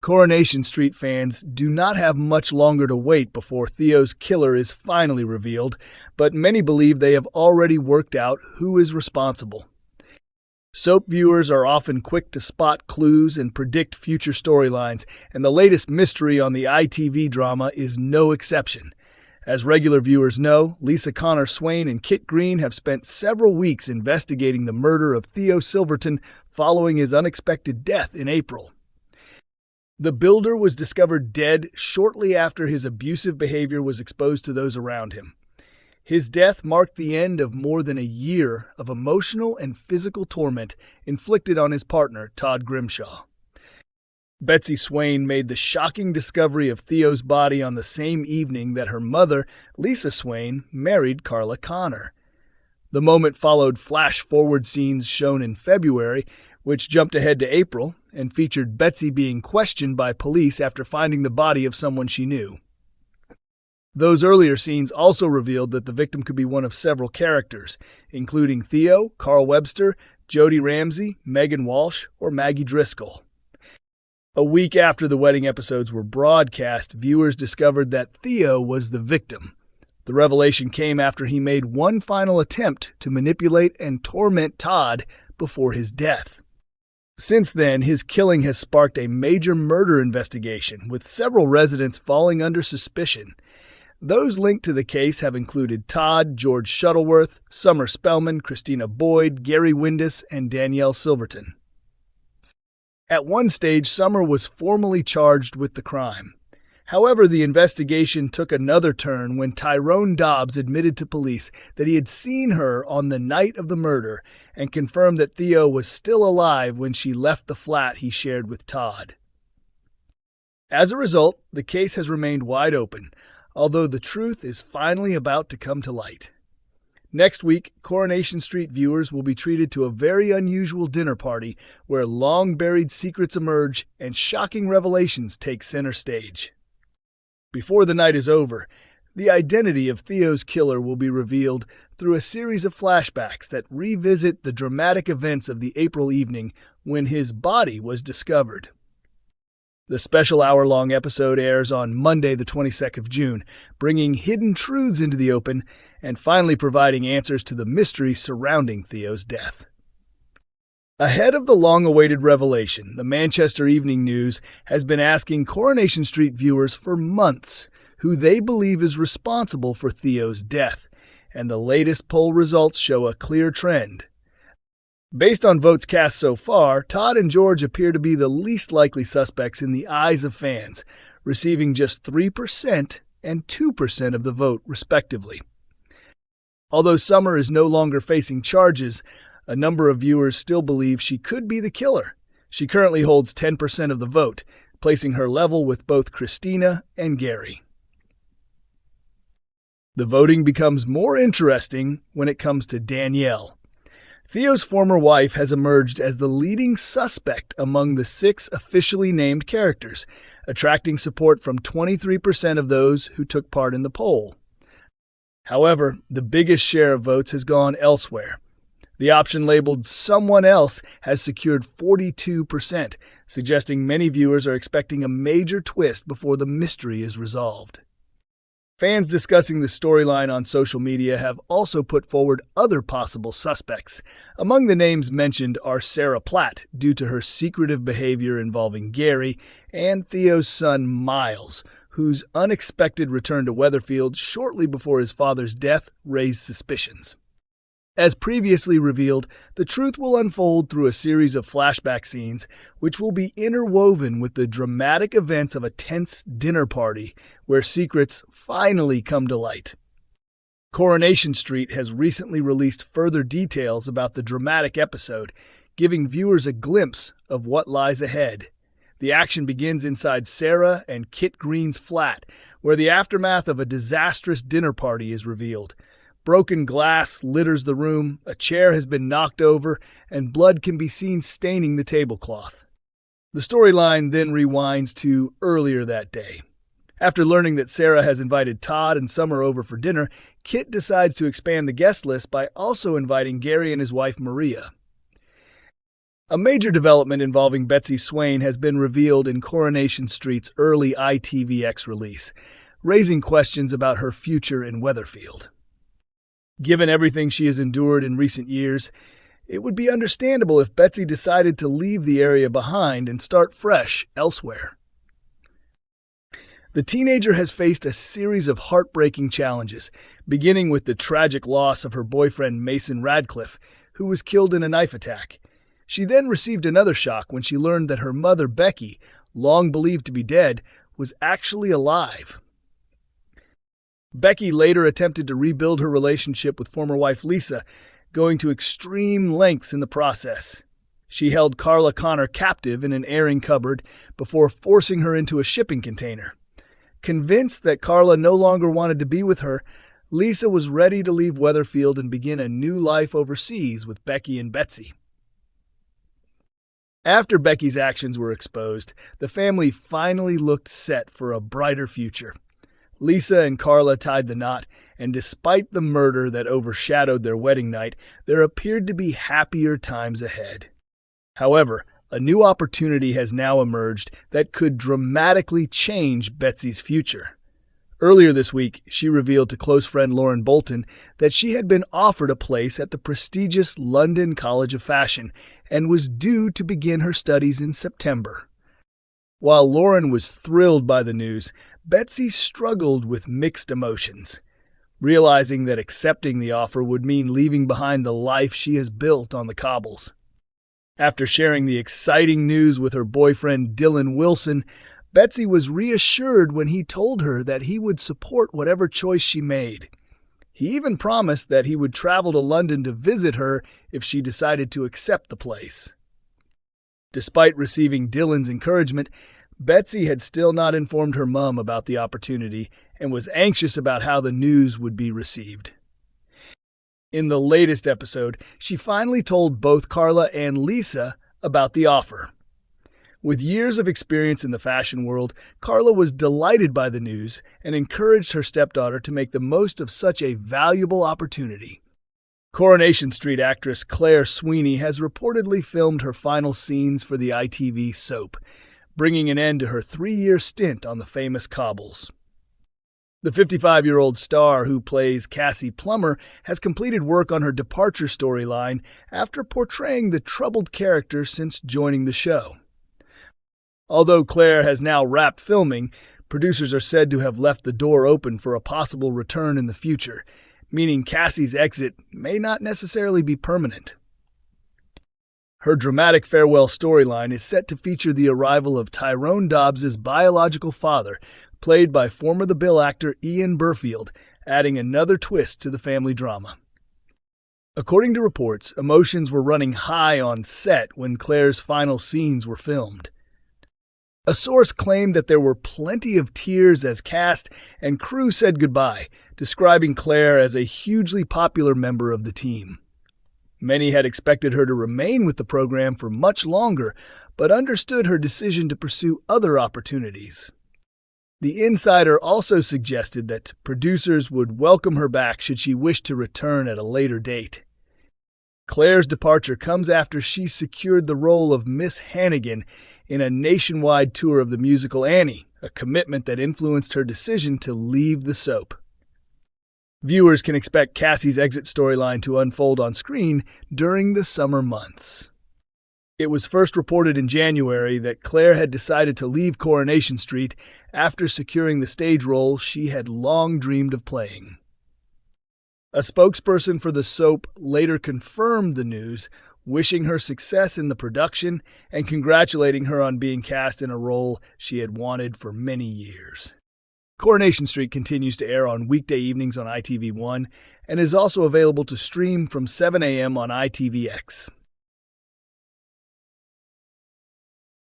Coronation Street fans do not have much longer to wait before Theo's killer is finally revealed, but many believe they have already worked out who is responsible. Soap viewers are often quick to spot clues and predict future storylines, and the latest mystery on the ITV drama is no exception. As regular viewers know, Lisa Connor Swain and Kit Green have spent several weeks investigating the murder of Theo Silverton following his unexpected death in April. The builder was discovered dead shortly after his abusive behavior was exposed to those around him. His death marked the end of more than a year of emotional and physical torment inflicted on his partner, Todd Grimshaw. Betsy Swain made the shocking discovery of Theo's body on the same evening that her mother, Lisa Swain, married Carla Connor. The moment followed flash-forward scenes shown in February, which jumped ahead to April and featured Betsy being questioned by police after finding the body of someone she knew. Those earlier scenes also revealed that the victim could be one of several characters, including Theo, Carl Webster, Jody Ramsey, Megan Walsh, or Maggie Driscoll. A week after the wedding episodes were broadcast, viewers discovered that Theo was the victim. The revelation came after he made one final attempt to manipulate and torment Todd before his death. Since then, his killing has sparked a major murder investigation, with several residents falling under suspicion. Those linked to the case have included Todd, George Shuttleworth, Summer Spellman, Christina Boyd, Gary Windus, and Danielle Silverton. At one stage, Summer was formally charged with the crime. However, the investigation took another turn when Tyrone Dobbs admitted to police that he had seen her on the night of the murder and confirmed that Theo was still alive when she left the flat he shared with Todd. As a result, the case has remained wide open, although the truth is finally about to come to light. Next week, Coronation Street viewers will be treated to a very unusual dinner party where long-buried secrets emerge and shocking revelations take center stage. Before the night is over, the identity of Theo's killer will be revealed through a series of flashbacks that revisit the dramatic events of the April evening when his body was discovered. The special hour-long episode airs on Monday, the 22nd of June, bringing hidden truths into the open and finally providing answers to the mystery surrounding Theo's death. Ahead of the long-awaited revelation, the Manchester Evening News has been asking Coronation Street viewers for months who they believe is responsible for Theo's death, and the latest poll results show a clear trend. Based on votes cast so far, Todd and George appear to be the least likely suspects in the eyes of fans, receiving just 3% and 2% of the vote, respectively. Although Summer is no longer facing charges, a number of viewers still believe she could be the killer. She currently holds 10% of the vote, placing her level with both Christina and Gary. The voting becomes more interesting when it comes to Danielle. Theo's former wife has emerged as the leading suspect among the 6 officially named characters, attracting support from 23% of those who took part in the poll. However, the biggest share of votes has gone elsewhere. The option labeled "someone else" has secured 42%, suggesting many viewers are expecting a major twist before the mystery is resolved. Fans discussing the storyline on social media have also put forward other possible suspects. Among the names mentioned are Sarah Platt, due to her secretive behavior involving Gary, and Theo's son Miles, whose unexpected return to Weatherfield shortly before his father's death raised suspicions. As previously revealed, the truth will unfold through a series of flashback scenes, which will be interwoven with the dramatic events of a tense dinner party, where secrets finally come to light. Coronation Street has recently released further details about the dramatic episode, giving viewers a glimpse of what lies ahead. The action begins inside Sarah and Kit Green's flat, where the aftermath of a disastrous dinner party is revealed. Broken glass litters the room, a chair has been knocked over, and blood can be seen staining the tablecloth. The storyline then rewinds to earlier that day. After learning that Sarah has invited Todd and Summer over for dinner, Kit decides to expand the guest list by also inviting Gary and his wife Maria. A major development involving Betsy Swain has been revealed in Coronation Street's early ITVX release, raising questions about her future in Weatherfield. Given everything she has endured in recent years, it would be understandable if Betsy decided to leave the area behind and start fresh elsewhere. The teenager has faced a series of heartbreaking challenges, beginning with the tragic loss of her boyfriend Mason Radcliffe, who was killed in a knife attack. She then received another shock when she learned that her mother, Becky, long believed to be dead, was actually alive. Becky later attempted to rebuild her relationship with former wife Lisa, going to extreme lengths in the process. She held Carla Connor captive in an airing cupboard before forcing her into a shipping container. Convinced that Carla no longer wanted to be with her, Lisa was ready to leave Weatherfield and begin a new life overseas with Becky and Betsy. After Becky's actions were exposed, the family finally looked set for a brighter future. Lisa and Carla tied the knot, and despite the murder that overshadowed their wedding night, there appeared to be happier times ahead. However, a new opportunity has now emerged that could dramatically change Betsy's future. Earlier this week, she revealed to close friend Lauren Bolton that she had been offered a place at the prestigious London College of Fashion and was due to begin her studies in September. While Lauren was thrilled by the news, Betsy struggled with mixed emotions, realizing that accepting the offer would mean leaving behind the life she has built on the cobbles. After sharing the exciting news with her boyfriend Dylan Wilson, Betsy was reassured when he told her that he would support whatever choice she made. He even promised that he would travel to London to visit her if she decided to accept the place. Despite receiving Dylan's encouragement, Betsy had still not informed her mom about the opportunity and was anxious about how the news would be received. In the latest episode, she finally told both Carla and Lisa about the offer. With years of experience in the fashion world, Carla was delighted by the news and encouraged her stepdaughter to make the most of such a valuable opportunity. Coronation Street actress Claire Sweeney has reportedly filmed her final scenes for the ITV soap, bringing an end to her 3-year stint on the famous cobbles. The 55-year-old star who plays Cassie Plummer has completed work on her departure storyline after portraying the troubled character since joining the show. Although Claire has now wrapped filming, producers are said to have left the door open for a possible return in the future, meaning Cassie's exit may not necessarily be permanent. Her dramatic farewell storyline is set to feature the arrival of Tyrone Dobbs's biological father, played by former The Bill actor Ian Burfield, adding another twist to the family drama. According to reports, emotions were running high on set when Claire's final scenes were filmed. A source claimed that there were plenty of tears as cast and crew said goodbye, describing Claire as a hugely popular member of the team. Many had expected her to remain with the program for much longer, but understood her decision to pursue other opportunities. The insider also suggested that producers would welcome her back should she wish to return at a later date. Claire's departure comes after she secured the role of Miss Hannigan in a nationwide tour of the musical Annie, a commitment that influenced her decision to leave the soap. Viewers can expect Cassie's exit storyline to unfold on screen during the summer months. It was first reported in January that Claire had decided to leave Coronation Street after securing the stage role she had long dreamed of playing. A spokesperson for the soap later confirmed the news, wishing her success in the production and congratulating her on being cast in a role she had wanted for many years. Coronation Street continues to air on weekday evenings on ITV1 and is also available to stream from 7 a.m. on ITVX.